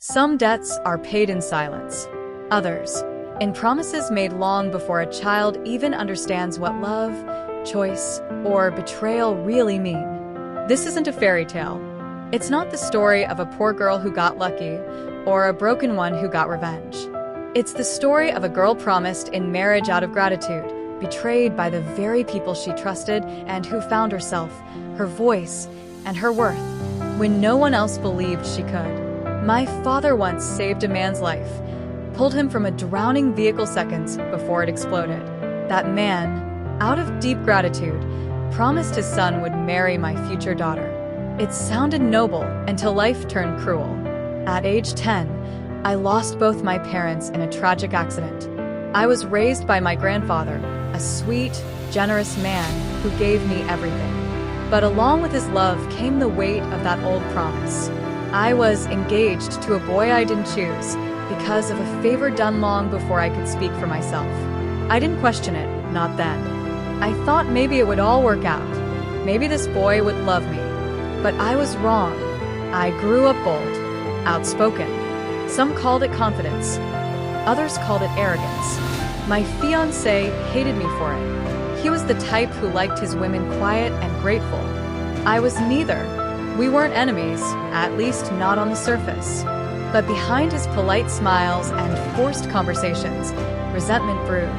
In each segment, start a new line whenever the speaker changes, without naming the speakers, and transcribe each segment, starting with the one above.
Some debts are paid in silence. Others, in promises made long before a child even understands what love, choice, or betrayal really mean. This isn't a fairy tale. It's not the story of a poor girl who got lucky or a broken one who got revenge. It's the story of a girl promised in marriage out of gratitude, betrayed by the very people she trusted, and who found herself, her voice, and her worth when no one else believed she could. My father once saved a man's life, pulled him from a drowning vehicle seconds before it exploded. That man, out of deep gratitude, promised his son would marry my future daughter. It sounded noble until life turned cruel. At age 10, I lost both my parents in a tragic accident. I was raised by my grandfather, a sweet, generous man who gave me everything. But along with his love came the weight of that old promise. I was engaged to a boy I didn't choose because of a favor done long before I could speak for myself. I didn't question it, not then. I thought maybe it would all work out. Maybe this boy would love me. But I was wrong. I grew up bold, outspoken. Some called it confidence. Others called it arrogance. My fiancé hated me for it. He was the type who liked his women quiet and grateful. I was neither. We weren't enemies, at least not on the surface. But behind his polite smiles and forced conversations, resentment brewed.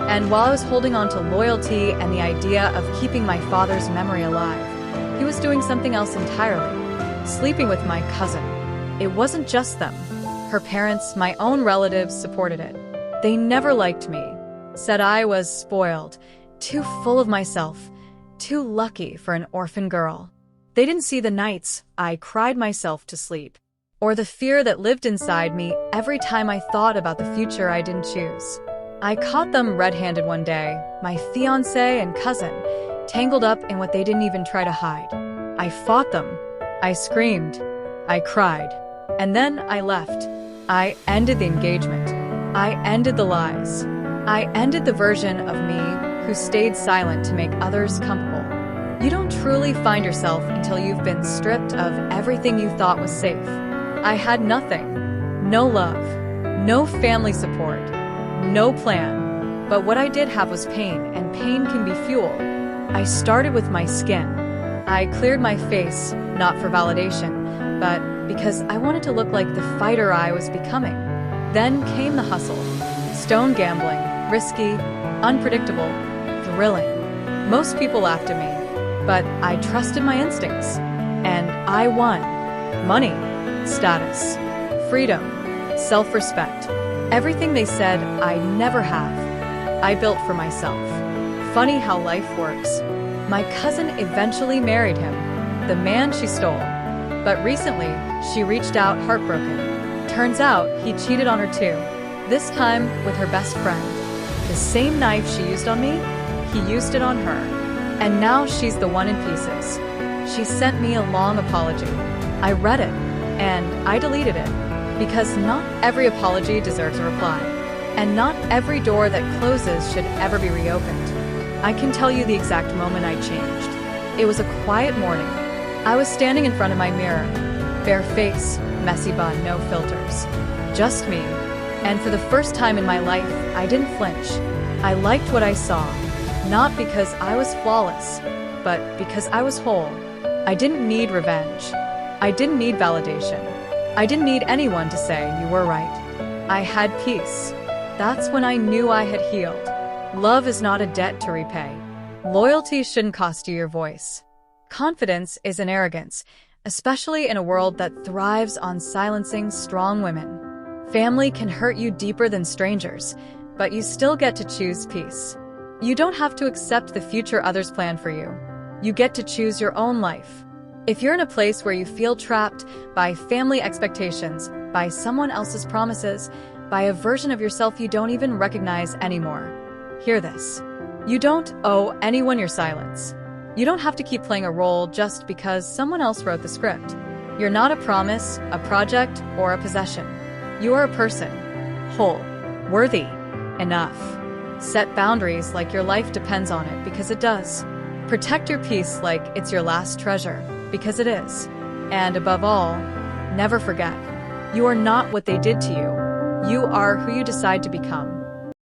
And while I was holding on to loyalty and the idea of keeping my father's memory alive, he was doing something else entirely, sleeping with my cousin. It wasn't just them. Her parents, my own relatives, supported it. They never liked me, said I was spoiled, too full of myself, too lucky for an orphan girl. They didn't see the nights I cried myself to sleep, or the fear that lived inside me every time I thought about the future I didn't choose. I caught them red-handed one day, my fiancé and cousin, tangled up in what they didn't even try to hide. I fought them. I screamed. I cried. And then I left. I ended the engagement. I ended the lies. I ended the version of me who stayed silent to make others comfortable. You don't truly find yourself until you've been stripped of everything you thought was safe. I had nothing. No love. No family support. No plan. But what I did have was pain, and pain can be fuel. I started with my skin. I cleared my face, not for validation, but because I wanted to look like the fighter I was becoming. Then came the hustle. Stone gambling, risky, unpredictable, thrilling. Most people laughed at me, but I trusted my instincts. And I won. Money, status, freedom, self-respect. Everything they said I never have, I built for myself. Funny how life works. My cousin eventually married him, the man she stole. But recently, she reached out heartbroken. Turns out he cheated on her too, this time with her best friend. The same knife she used on me, he used it on her. And now she's the one in pieces. She sent me a long apology. I read it, and I deleted it. Because not every apology deserves a reply. And not every door that closes should ever be reopened. I can tell you the exact moment I changed. It was a quiet morning. I was standing in front of my mirror. Bare face, messy bun, no filters. Just me. And for the first time in my life, I didn't flinch. I liked what I saw. Not because I was flawless, but because I was whole. I didn't need revenge. I didn't need validation. I didn't need anyone to say you were right. I had peace. That's when I knew I had healed. Love is not a debt to repay. Loyalty shouldn't cost you your voice. Confidence isn't arrogance, especially in a world that thrives on silencing strong women. Family can hurt you deeper than strangers, but you still get to choose peace. You don't have to accept the future others plan for you. You get to choose your own life. If you're in a place where you feel trapped by family expectations, by someone else's promises, by a version of yourself you don't even recognize anymore, hear this. You don't owe anyone your silence. You don't have to keep playing a role just because someone else wrote the script. You're not a promise, a project, or a possession. You are a person. Whole. Worthy. Enough. Set boundaries like your life depends on it, because it does. Protect your peace like it's your last treasure, because it is. And above all, never forget, You are not what they did to you. You are who you decide to become.